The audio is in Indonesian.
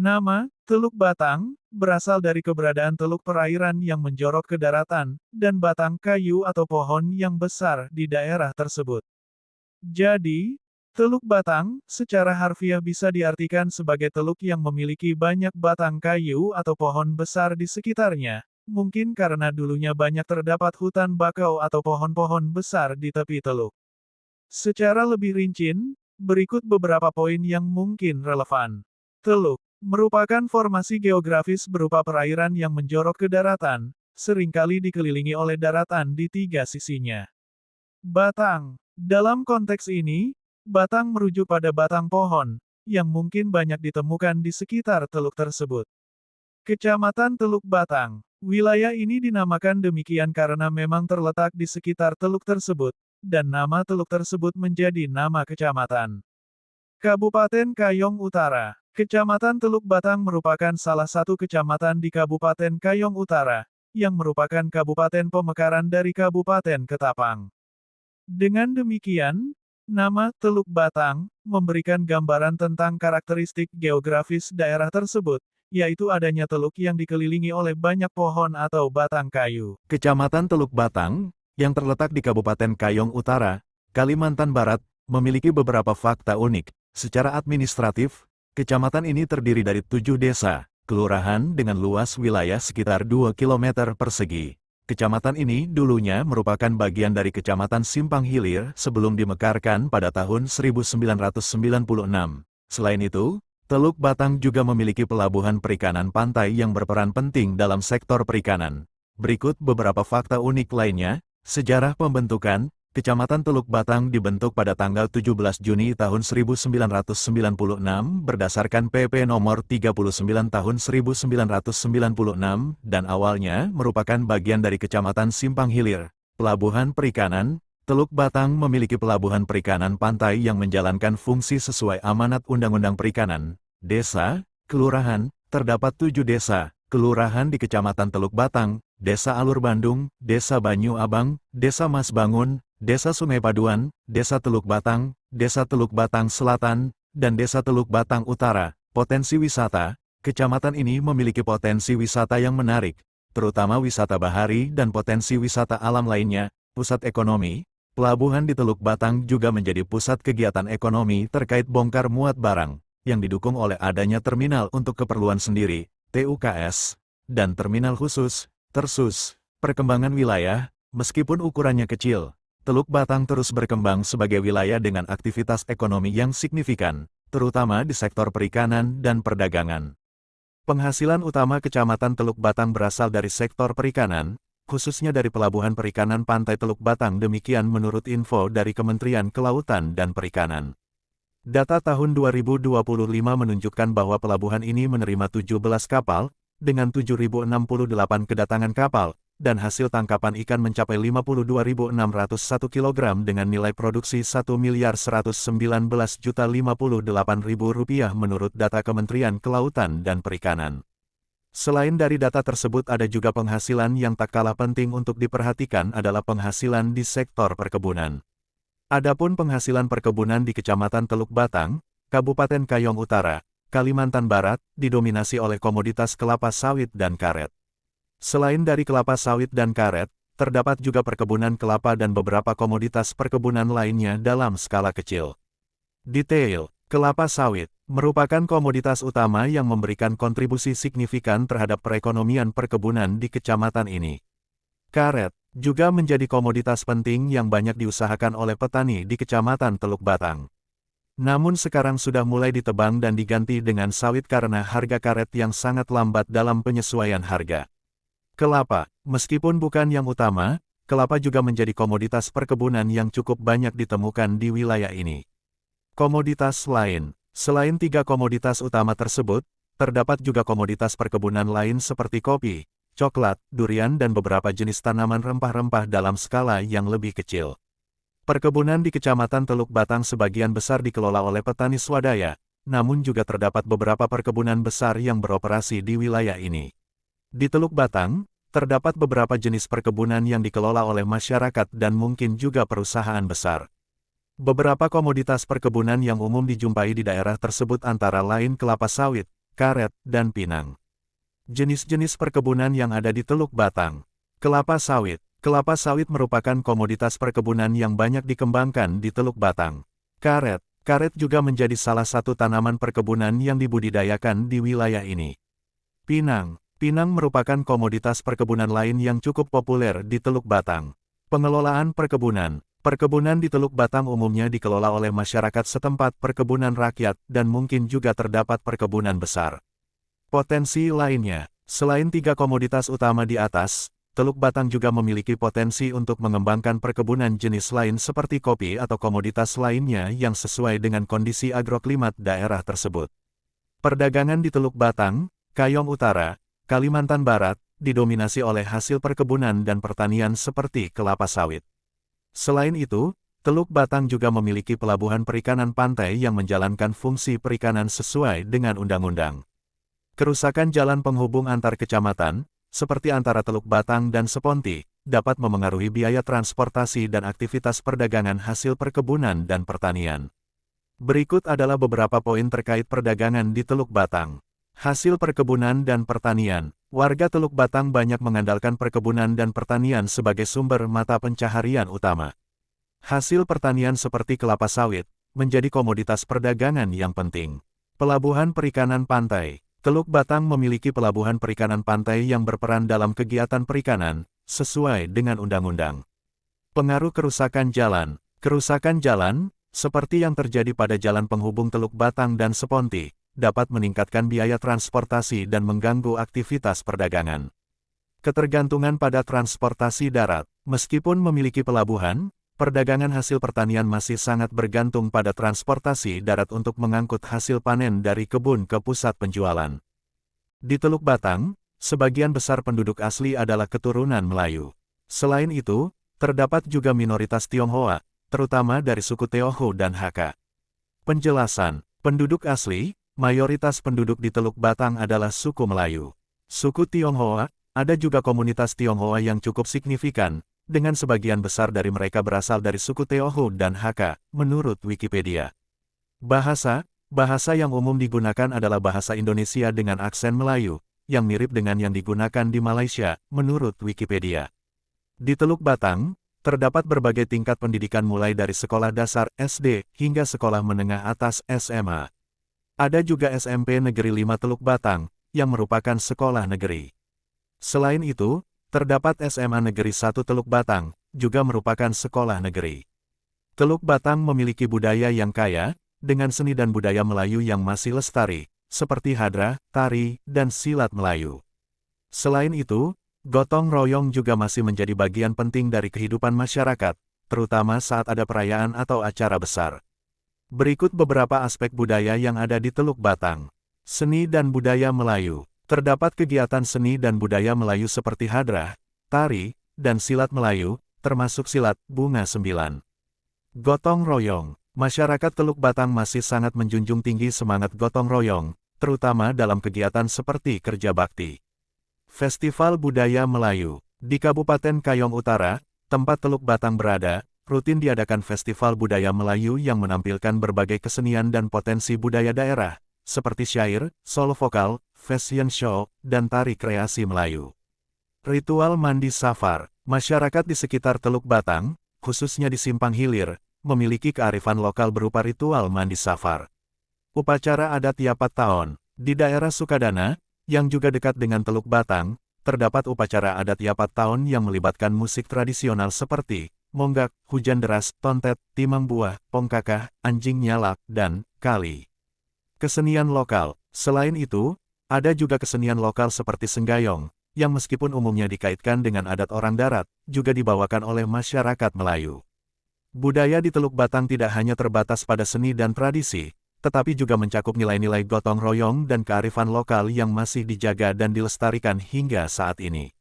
Nama, Teluk Batang, berasal dari keberadaan teluk perairan yang menjorok ke daratan, dan batang kayu atau pohon yang besar di daerah tersebut. Jadi, Teluk Batang, secara harfiah bisa diartikan sebagai teluk yang memiliki banyak batang kayu atau pohon besar di sekitarnya, mungkin karena dulunya banyak terdapat hutan bakau atau pohon-pohon besar di tepi teluk. Secara lebih rinci, berikut beberapa poin yang mungkin relevan. Teluk merupakan formasi geografis berupa perairan yang menjorok ke daratan, seringkali dikelilingi oleh daratan di tiga sisinya. Batang. Dalam konteks ini, batang merujuk pada batang pohon, yang mungkin banyak ditemukan di sekitar teluk tersebut. Kecamatan Teluk Batang. Wilayah ini dinamakan demikian karena memang terletak di sekitar teluk tersebut, dan nama teluk tersebut menjadi nama kecamatan. Kabupaten Kayong Utara. Kecamatan Teluk Batang merupakan salah satu kecamatan di Kabupaten Kayong Utara, yang merupakan kabupaten pemekaran dari Kabupaten Ketapang. Dengan demikian, nama Teluk Batang memberikan gambaran tentang karakteristik geografis daerah tersebut, yaitu adanya teluk yang dikelilingi oleh banyak pohon atau batang kayu. Kecamatan Teluk Batang, yang terletak di Kabupaten Kayong Utara, Kalimantan Barat, memiliki beberapa fakta unik. Secara administratif, kecamatan ini terdiri dari 7 desa, kelurahan dengan luas wilayah sekitar 2 km persegi. Kecamatan ini dulunya merupakan bagian dari Kecamatan Simpang Hilir sebelum dimekarkan pada tahun 1996. Selain itu, Teluk Batang juga memiliki pelabuhan perikanan pantai yang berperan penting dalam sektor perikanan. Berikut beberapa fakta unik lainnya. Sejarah pembentukan, Kecamatan Teluk Batang dibentuk pada tanggal 17 Juni tahun 1996 berdasarkan PP nomor 39 tahun 1996 dan awalnya merupakan bagian dari Kecamatan Simpang Hilir. Pelabuhan perikanan, Teluk Batang memiliki pelabuhan perikanan pantai yang menjalankan fungsi sesuai amanat Undang-Undang Perikanan. Desa, kelurahan, terdapat 7 desa, kelurahan di Kecamatan Teluk Batang, Desa Alur Bandung, Desa Banyu Abang, Desa Mas Bangun, Desa Sungai Paduan, Desa Teluk Batang, Desa Teluk Batang Selatan, dan Desa Teluk Batang Utara. Potensi wisata, kecamatan ini memiliki potensi wisata yang menarik, terutama wisata bahari dan potensi wisata alam lainnya. Pusat ekonomi, pelabuhan di Teluk Batang juga menjadi pusat kegiatan ekonomi terkait bongkar muat barang, yang didukung oleh adanya terminal untuk keperluan sendiri, TUKS, dan terminal khusus, TERSUS. Perkembangan wilayah, meskipun ukurannya kecil, Teluk Batang terus berkembang sebagai wilayah dengan aktivitas ekonomi yang signifikan, terutama di sektor perikanan dan perdagangan. Penghasilan utama Kecamatan Teluk Batang berasal dari sektor perikanan, khususnya dari Pelabuhan Perikanan Pantai Teluk Batang. Demikian menurut info dari Kementerian Kelautan dan Perikanan. Data tahun 2025 menunjukkan bahwa pelabuhan ini menerima 17 kapal, dengan 7.068 kedatangan kapal, dan hasil tangkapan ikan mencapai 52.601 kg dengan nilai produksi Rp1.119.058.000 menurut data Kementerian Kelautan dan Perikanan. Selain dari data tersebut ada juga penghasilan yang tak kalah penting untuk diperhatikan adalah penghasilan di sektor perkebunan. Adapun penghasilan perkebunan di Kecamatan Teluk Batang, Kabupaten Kayong Utara, Kalimantan Barat, didominasi oleh komoditas kelapa sawit dan karet. Selain dari kelapa sawit dan karet, terdapat juga perkebunan kelapa dan beberapa komoditas perkebunan lainnya dalam skala kecil. Detail, kelapa sawit merupakan komoditas utama yang memberikan kontribusi signifikan terhadap perekonomian perkebunan di kecamatan ini. Karet juga menjadi komoditas penting yang banyak diusahakan oleh petani di Kecamatan Teluk Batang. Namun sekarang sudah mulai ditebang dan diganti dengan sawit karena harga karet yang sangat lambat dalam penyesuaian harga. Kelapa, meskipun bukan yang utama, kelapa juga menjadi komoditas perkebunan yang cukup banyak ditemukan di wilayah ini. Komoditas lain, selain 3 komoditas utama tersebut, terdapat juga komoditas perkebunan lain seperti kopi, coklat, durian dan beberapa jenis tanaman rempah-rempah dalam skala yang lebih kecil. Perkebunan di Kecamatan Teluk Batang sebagian besar dikelola oleh petani swadaya, namun juga terdapat beberapa perkebunan besar yang beroperasi di wilayah ini. Di Teluk Batang, terdapat beberapa jenis perkebunan yang dikelola oleh masyarakat dan mungkin juga perusahaan besar. Beberapa komoditas perkebunan yang umum dijumpai di daerah tersebut antara lain kelapa sawit, karet, dan pinang. Jenis-jenis perkebunan yang ada di Teluk Batang. Kelapa sawit. Kelapa sawit merupakan komoditas perkebunan yang banyak dikembangkan di Teluk Batang. Karet. Karet juga menjadi salah satu tanaman perkebunan yang dibudidayakan di wilayah ini. Pinang. Pinang merupakan komoditas perkebunan lain yang cukup populer di Teluk Batang. Pengelolaan perkebunan. Perkebunan di Teluk Batang umumnya dikelola oleh masyarakat setempat, perkebunan rakyat, dan mungkin juga terdapat perkebunan besar. Potensi lainnya. Selain 3 komoditas utama di atas, Teluk Batang juga memiliki potensi untuk mengembangkan perkebunan jenis lain seperti kopi atau komoditas lainnya yang sesuai dengan kondisi agroklimat daerah tersebut. Perdagangan di Teluk Batang, Kayong Utara, Kalimantan Barat, didominasi oleh hasil perkebunan dan pertanian seperti kelapa sawit. Selain itu, Teluk Batang juga memiliki pelabuhan perikanan pantai yang menjalankan fungsi perikanan sesuai dengan undang-undang. Kerusakan jalan penghubung antar kecamatan, seperti antara Teluk Batang dan Seponti, dapat memengaruhi biaya transportasi dan aktivitas perdagangan hasil perkebunan dan pertanian. Berikut adalah beberapa poin terkait perdagangan di Teluk Batang. Hasil perkebunan dan pertanian. Warga Teluk Batang banyak mengandalkan perkebunan dan pertanian sebagai sumber mata pencaharian utama. Hasil pertanian seperti kelapa sawit menjadi komoditas perdagangan yang penting. Pelabuhan perikanan pantai. Teluk Batang memiliki pelabuhan perikanan pantai yang berperan dalam kegiatan perikanan, sesuai dengan undang-undang. Pengaruh kerusakan jalan. Kerusakan jalan, seperti yang terjadi pada jalan penghubung Teluk Batang dan Seponti, dapat meningkatkan biaya transportasi dan mengganggu aktivitas perdagangan. Ketergantungan pada transportasi darat. Meskipun memiliki pelabuhan, perdagangan hasil pertanian masih sangat bergantung pada transportasi darat untuk mengangkut hasil panen dari kebun ke pusat penjualan. Di Teluk Batang, sebagian besar penduduk asli adalah keturunan Melayu. Selain itu, terdapat juga minoritas Tionghoa, terutama dari suku Tionghoa dan Hakka. Penjelasan, penduduk asli, mayoritas penduduk di Teluk Batang adalah suku Melayu. Suku Tionghoa, ada juga komunitas Tionghoa yang cukup signifikan, dengan sebagian besar dari mereka berasal dari suku Tionghoa dan Hakka, menurut Wikipedia. Bahasa yang umum digunakan adalah bahasa Indonesia dengan aksen Melayu, yang mirip dengan yang digunakan di Malaysia, menurut Wikipedia. Di Teluk Batang, terdapat berbagai tingkat pendidikan mulai dari sekolah dasar SD hingga sekolah menengah atas SMA. Ada juga SMP Negeri 5 Teluk Batang, yang merupakan sekolah negeri. Selain itu, terdapat SMA Negeri 1 Teluk Batang, juga merupakan sekolah negeri. Teluk Batang memiliki budaya yang kaya, dengan seni dan budaya Melayu yang masih lestari, seperti hadrah, tari, dan silat Melayu. Selain itu, gotong royong juga masih menjadi bagian penting dari kehidupan masyarakat, terutama saat ada perayaan atau acara besar. Berikut beberapa aspek budaya yang ada di Teluk Batang. Seni dan budaya Melayu. Terdapat kegiatan seni dan budaya Melayu seperti hadrah, tari, dan silat Melayu, termasuk silat bunga 9. Gotong royong. Masyarakat Teluk Batang masih sangat menjunjung tinggi semangat gotong royong, terutama dalam kegiatan seperti kerja bakti. Festival Budaya Melayu. Di Kabupaten Kayong Utara, tempat Teluk Batang berada, rutin diadakan Festival Budaya Melayu yang menampilkan berbagai kesenian dan potensi budaya daerah, seperti syair, solo vokal, fashion show, dan tari kreasi Melayu. Ritual Mandi Safar. Masyarakat di sekitar Teluk Batang, khususnya di Simpang Hilir, memiliki kearifan lokal berupa ritual Mandi Safar. Upacara adat Yapat Taon. Di daerah Sukadana, yang juga dekat dengan Teluk Batang, terdapat upacara adat Yapat Taon yang melibatkan musik tradisional seperti monggak, hujan deras, tontet, timang buah, pongkakah, anjing nyalak, dan kali. Kesenian lokal. Selain itu, ada juga kesenian lokal seperti senggayong, yang meskipun umumnya dikaitkan dengan adat orang darat, juga dibawakan oleh masyarakat Melayu. Budaya di Teluk Batang tidak hanya terbatas pada seni dan tradisi, tetapi juga mencakup nilai-nilai gotong royong dan kearifan lokal yang masih dijaga dan dilestarikan hingga saat ini.